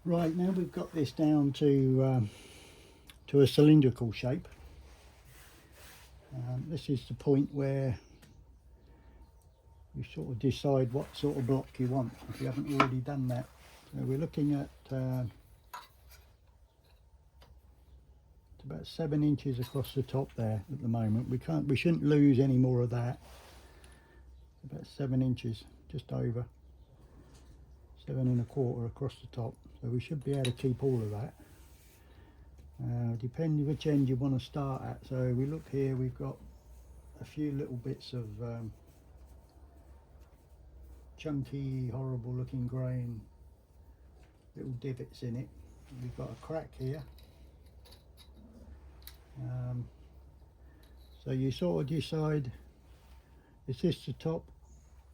Right, now we've got this down to a cylindrical shape. This is the point where you sort of decide what sort of block you want if you haven't already done that. So we're looking at about 7 inches across the top there at the moment. We shouldn't lose any more of that. About 7 inches, just over 7 1/4 across the top. So we should be able to keep all of that. Depending which end you want to start at. So we look here, we've got a few little bits of chunky, horrible looking grain, little divots in it. We've got a crack here. So you sort of decide, is this the top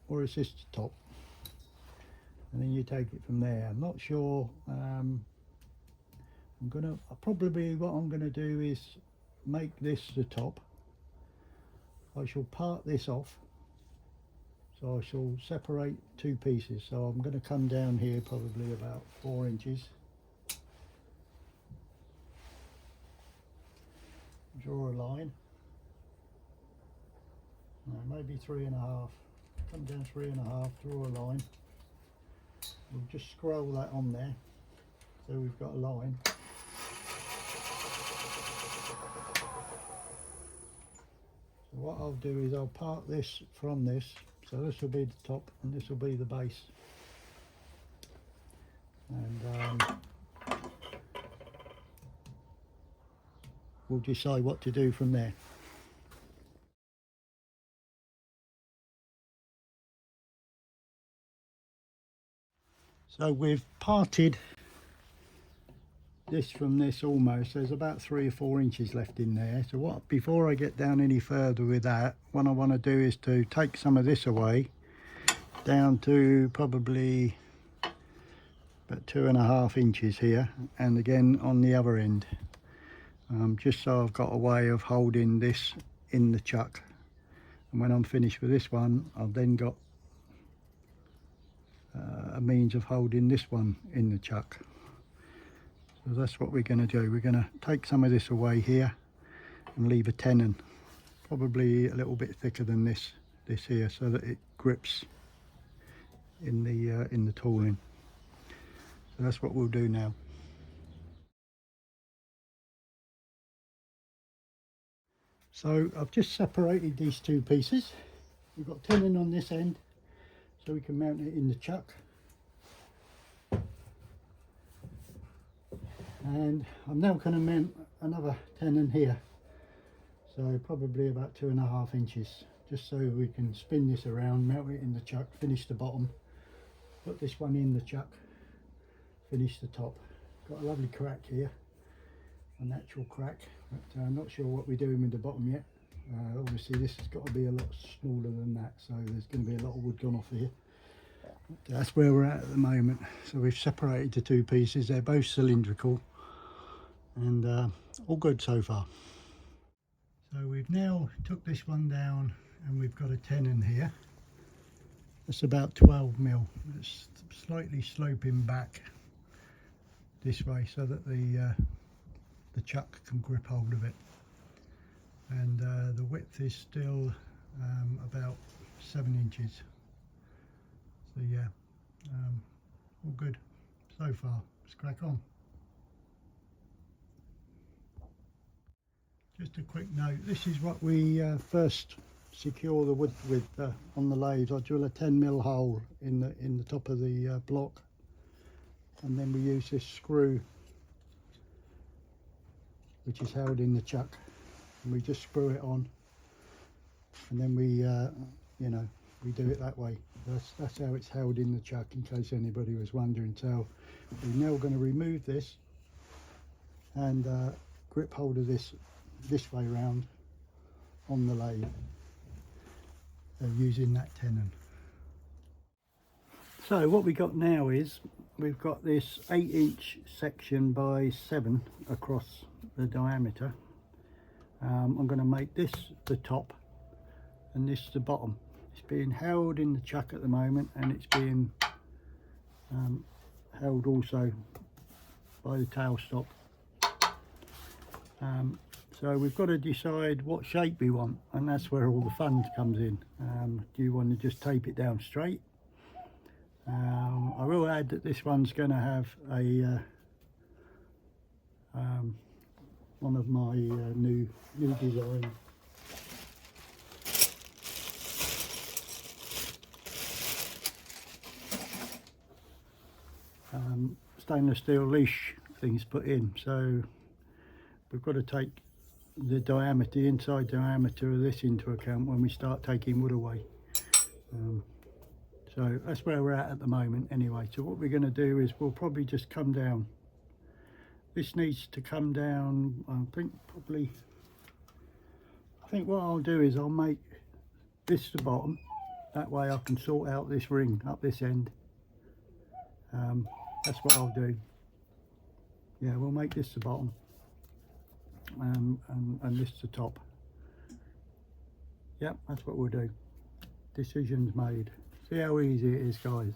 or is this the top? And then you take it from there. I'm not sure. Probably what I'm gonna do is make this the top. I shall part this off. So I shall separate 2 pieces. So I'm going to come down here probably about 4 inches. Draw a line. No, maybe 3.5. Come down 3.5, draw a line. We'll just scroll that on there. So we've got a line. So what I'll do is I'll part this from this. So this will be the top and this will be the base. And we'll decide what to do from there. So we've parted this from this almost. There's about 3 or 4 inches left in there. So before I get down any further with that, what I want to do is to take some of this away down to probably about 2.5 inches here, and again on the other end, just so I've got a way of holding this in the chuck. And when I'm finished with this one, I've then got a means of holding this one in the chuck. So that's what we're going to do. We're going to take some of this away here and leave a tenon, probably a little bit thicker than this here, so that it grips in the tooling. So that's what we'll do now. So I've just separated these 2 pieces. We've got tenon on this end, so we can mount it in the chuck. And I'm now going to mount another tenon here, so probably about 2.5 inches, just so we can spin this around, mount it in the chuck, finish the bottom, put this one in the chuck, finish the top. Got a lovely crack here, a natural crack, but I'm not sure what we're doing with the bottom yet. Obviously this has got to be a lot smaller than that, so there's going to be a lot of wood gone off here. But that's where we're at the moment. So we've separated the 2 pieces. They're both cylindrical, and all good so far. So we've now took this one down and we've got a tenon here. It's about 12 mil. It's slightly sloping back this way so that the chuck can grip hold of it. And the width is still about 7 inches. So yeah, all good so far. Let's crack on. Just a quick note, this is what we first secure the wood with on the lathe. I drill a 10 mil hole in the top of the block, and then we use this screw which is held in the chuck, and we just screw it on, and then we you know, we do it that way. That's how it's held in the chuck, in case anybody was wondering. So we're now going to remove this and grip hold of this way round on the lathe using that tenon. So what we got now is we've got this 8-inch section by 7 across the diameter. I'm going to make this the top and this the bottom. It's being held in the chuck at the moment, and it's being held also by the tailstop. So we've got to decide what shape we want, and that's where all the fun comes in. Do you want to just tape it down straight? I will add that this one's going to have a one of my new design stainless steel leash things put in, so we've got to take the diameter, the inside diameter of this into account when we start taking wood away. So that's where we're at the moment anyway. So what we're going to do is we'll probably just come down. This needs to come down, I think what I'll do is I'll make this the bottom. That way I can sort out this ring up this end. That's what I'll do. Yeah, we'll make this the bottom. And this the top. Yep, that's what we'll do. Decisions made. See how easy it is, guys.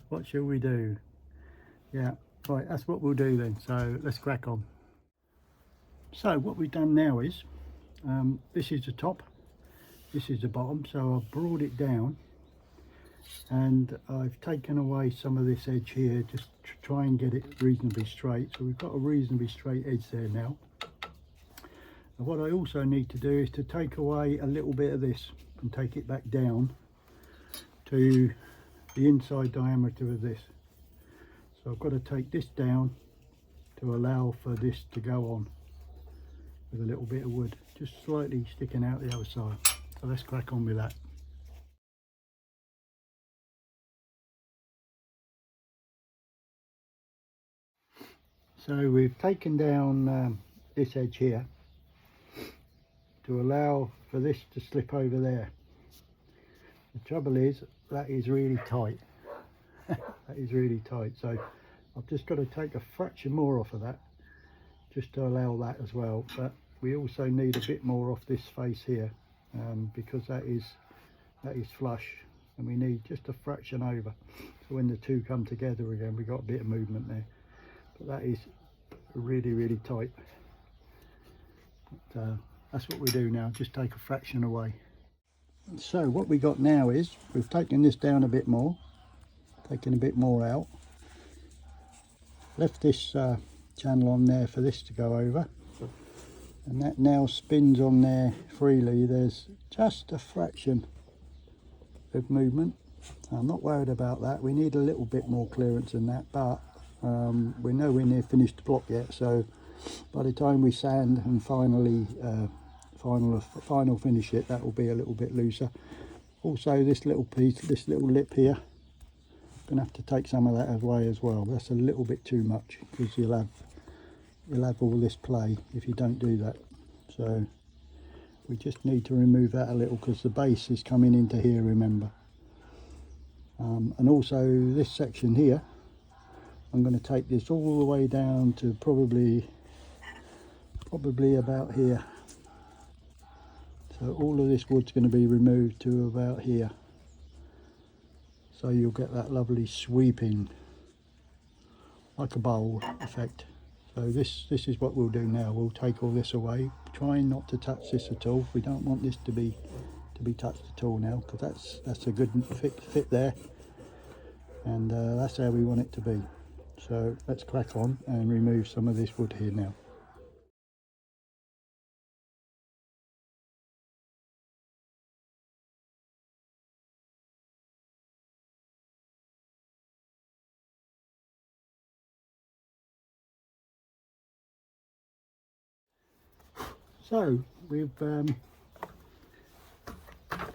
What shall we do? Yeah, right, that's what we'll do then. So let's crack on. So what we've done now is this is the top, this is the bottom. So I've brought it down and I've taken away some of this edge here just to try and get it reasonably straight. So we've got a reasonably straight edge there now. And what I also need to do is to take away a little bit of this and take it back down to the inside diameter of this. So I've got to take this down to allow for this to go on with a little bit of wood just slightly sticking out the other side. So let's crack on with that. So we've taken down this edge here to allow for this to slip over there. The trouble is that is really tight. That is really tight. So I've just got to take a fraction more off of that just to allow that as well. But we also need a bit more off this face here because that is flush, and we need just a fraction over. So when the two come together again, we've got a bit of movement there. But that is really tight. But, that's what we do now, just take a fraction away. So what we got now is we've taken this down a bit more, taken a bit more out, left this channel on there for this to go over, and that now spins on there freely. There's just a fraction of movement. I'm not worried about that. We need a little bit more clearance than that, but we're nowhere near finished the block yet, so by the time we sand and finally final finish it, that will be a little bit looser. Also this little piece, this little lip here, gonna have to take some of that away as well. That's a little bit too much because you'll have all this play if you don't do that. So we just need to remove that a little because the base is coming into here, remember. And also this section here, I'm going to take this all the way down to probably about here. So all of this wood's going to be removed to about here. So you'll get that lovely sweeping, like a bowl effect. So this is what we'll do now. We'll take all this away, trying not to touch this at all. We don't want this to be touched at all now, because that's a good fit there, and that's how we want it to be. So let's crack on and remove some of this wood here now. So we've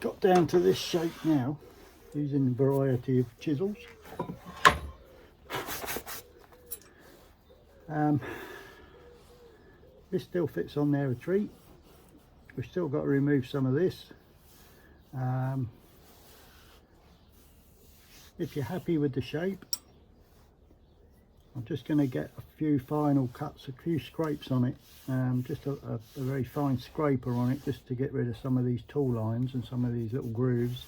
got down to this shape now, using a variety of chisels. This still fits on there a treat. We've still got to remove some of this. If you're happy with the shape, I'm just going to get a few final cuts, a few scrapes on it, just a very fine scraper on it, just to get rid of some of these tool lines and some of these little grooves.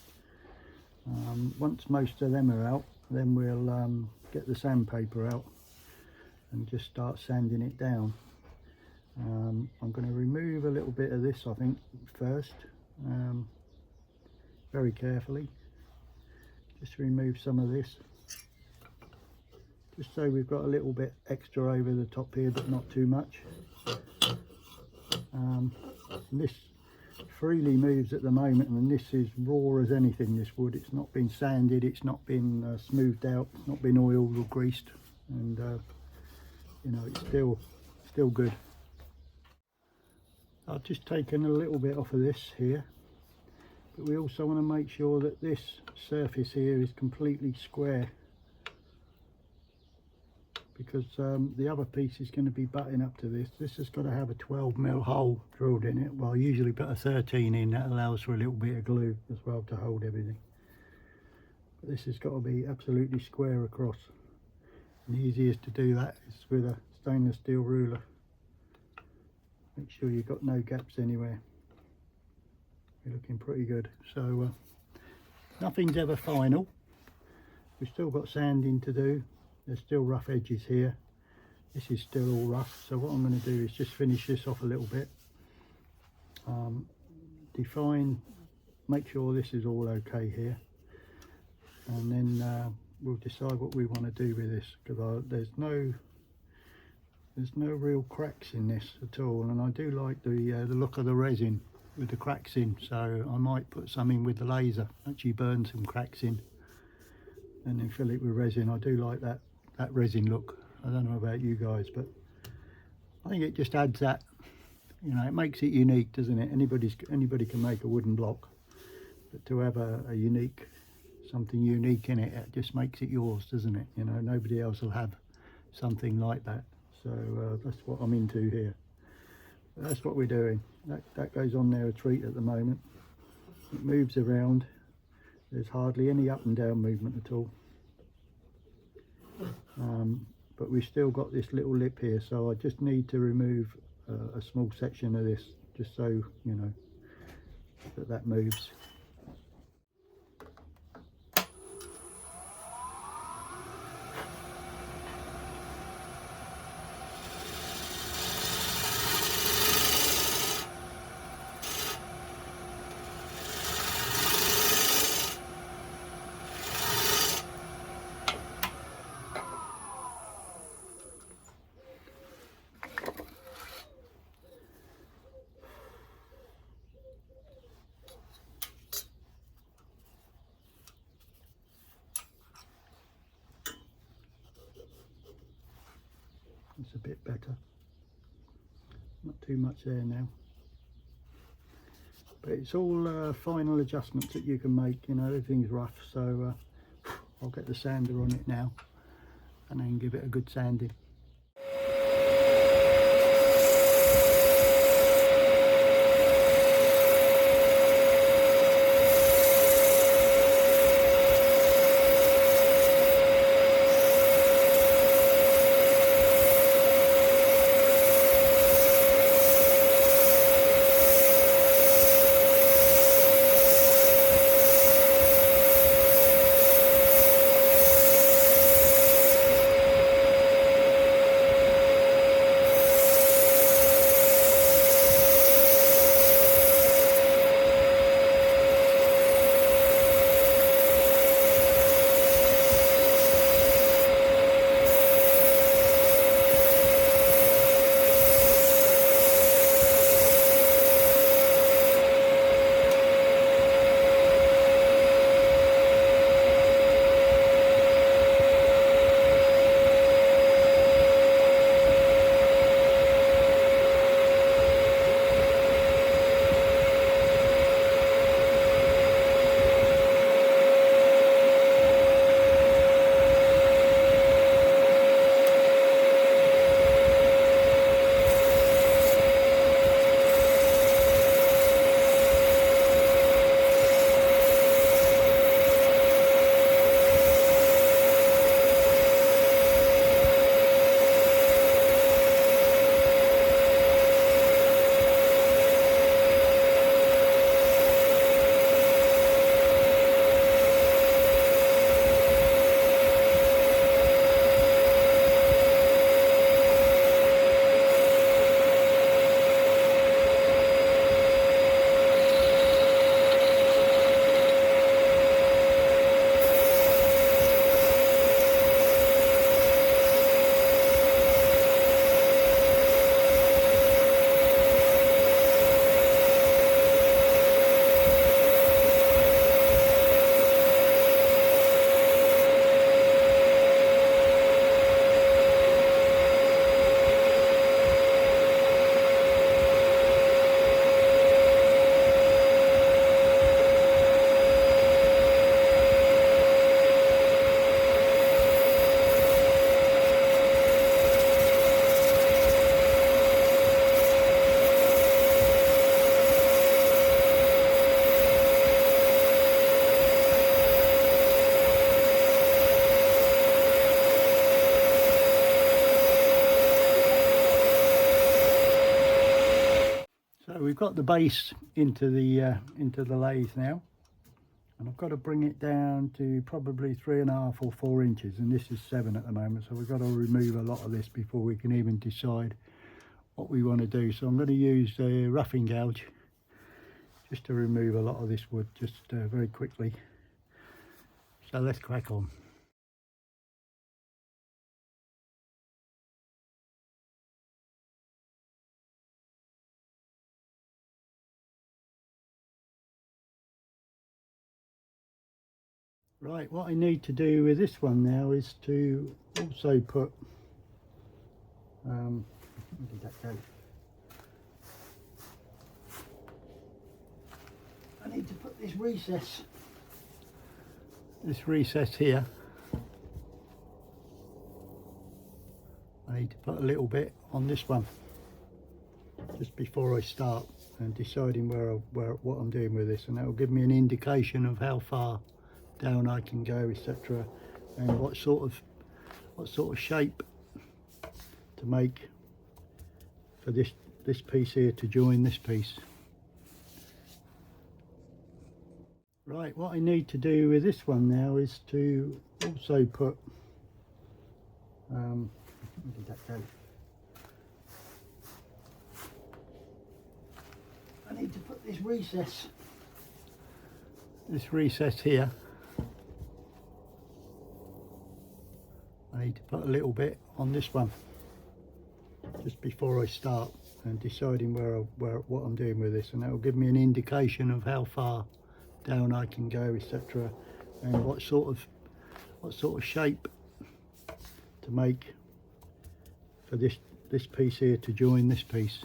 Once most of them are out, then we'll get the sandpaper out and just start sanding it down. I'm going to remove a little bit of this, I think, first, very carefully. Just remove some of this, just so we've got a little bit extra over the top here, but not too much. This freely moves at the moment, and this is raw as anything, this wood. It's not been sanded, it's not been smoothed out, it's not been oiled or greased, and you know, it's still good. I've just taken a little bit off of this here, but we also want to make sure that this surface here is completely square, because the other piece is going to be butting up to this. This has got to have a 12mm hole drilled in it. Well, I usually put a 13 in, that allows for a little bit of glue as well to hold everything. But this has got to be absolutely square across. And the easiest to do that is with a stainless steel ruler. Make sure you've got no gaps anywhere. You're looking pretty good. So nothing's ever final. We've still got sanding to do. There's still rough edges here. This is still all rough, so what I'm going to do is just finish this off a little bit. Define, make sure this is all okay here, and then we'll decide what we want to do with this, because there's no real cracks in this at all, and I do like the look of the resin with the cracks in, so I might put some in with the laser, actually burn some cracks in and then fill it with resin. I do like that resin look. I don't know about you guys, but I think it just adds that, you know, it makes it unique, doesn't it? Anybody can make a wooden block, but to have something unique in it, it just makes it yours, doesn't it? You know, nobody else will have something like that. So that's what I'm into here. But that's what we're doing. That goes on there a treat at the moment. It moves around. There's hardly any up and down movement at all. But we've still got this little lip here, so I just need to remove a small section of this, just so you know that moves. It's a bit better, not too much there now, but it's all final adjustments that you can make. You know, everything's rough, so I'll get the sander on it now and then give it a good sanding. we've got the base into the lathe now, and I've got to bring it down to probably 3.5 or 4 inches, and this is 7 at the moment, so we've got to remove a lot of this before we can even decide what we want to do. So I'm going to use a roughing gouge just to remove a lot of this wood just very quickly. So let's crack on. Right, what I need to do with this one now is to also put, where did that go? I need to put this recess here. I need to put a little bit on this one just before I start and deciding what I'm doing with this, and that will give me an indication of how far down I can go, etc., and what sort of shape to make for this piece here to join this piece. Right, what I need to do with this one now is to also put, where did that go? I need to put this recess here. I need to put a little bit on this one just before I start and deciding what I'm doing with this, and that will give me an indication of how far down I can go, etc., and what sort of shape to make for this piece here to join this piece.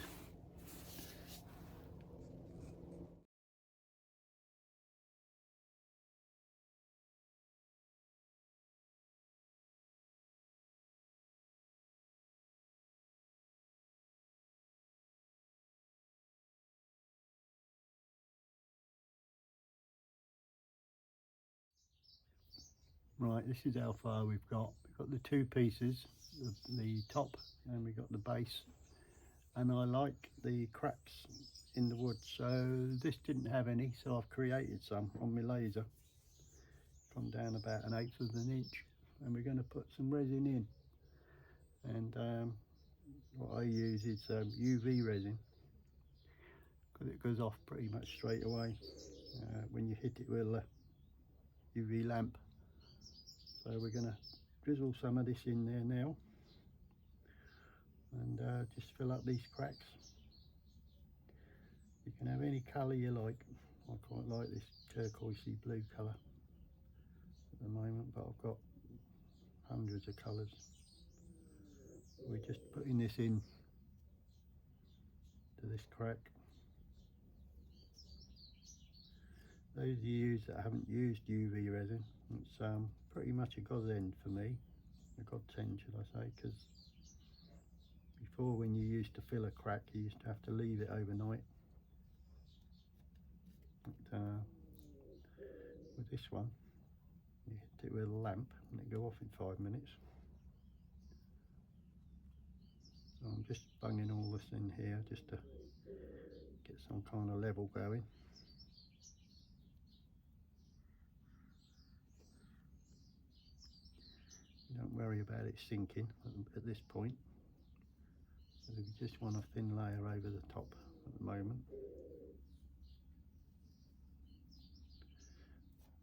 Right, this is how far we've got. We've got the two pieces, the top, and we've got the base. And I like the cracks in the wood, so this didn't have any, so I've created some on my laser. Gone down about 1/8 of an inch, and we're going to put some resin in. And what I use is UV resin, because it goes off pretty much straight away when you hit it with a UV lamp. So we're going to drizzle some of this in there now, and just fill up these cracks. You can have any colour you like. I quite like this turquoisey blue colour at the moment, but I've got hundreds of colours. We're just putting this in to this crack. Those of you that haven't used UV resin, it's pretty much a godsend for me. A godsend, should I say, because before, when you used to fill a crack, you used to have to leave it overnight. But, with this one, you hit it with a lamp and it go off in 5 minutes. So I'm just bunging all this in here just to get some kind of level going. Don't worry about it sinking at this point. So we just want a thin layer over the top at the moment.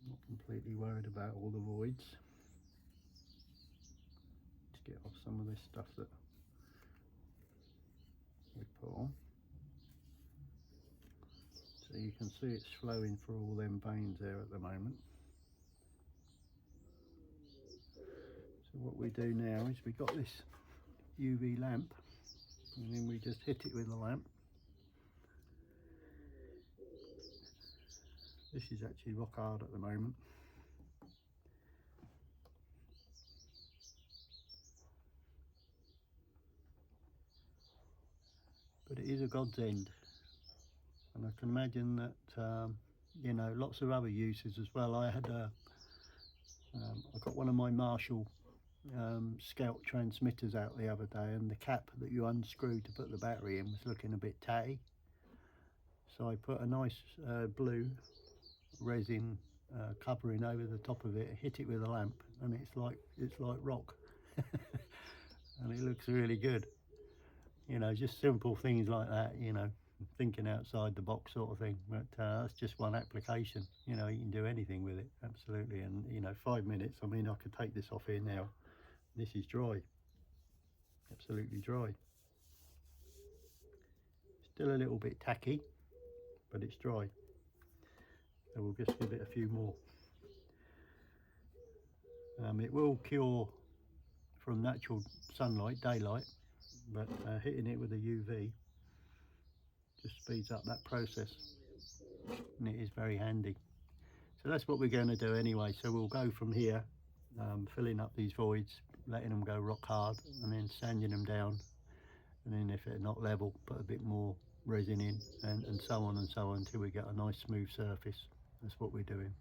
Not completely worried about all the voids. Let's get off some of this stuff that we put on. So you can see it's flowing through all them veins there at the moment. So what we do now is we got this UV lamp, and then we just hit it with the lamp. This is actually rock hard at the moment. But it is a godsend, and I can imagine that you know, lots of other uses as well. I had I got one of my Marshall Scout transmitters out the other day, and the cap that you unscrew to put the battery in was looking a bit tatty. So I put a nice blue resin covering over the top of it, hit it with a lamp, and it's like rock. And it looks really good. You know, just simple things like that, you know, thinking outside the box sort of thing. But that's just one application. You know, you can do anything with it, absolutely. And you know, 5 minutes, I mean, I could take this off here now. This is dry, absolutely dry. Still a little bit tacky, but it's dry. So we'll just give it a few more. It will cure from natural sunlight, daylight, but hitting it with a UV just speeds up that process, and it is very handy. So that's what we're going to do anyway. So we'll go from here, filling up these voids, letting them go rock hard, and then sanding them down, and then if they're not level, put a bit more resin in, and so on and so on until we get a nice smooth surface. That's what we're doing.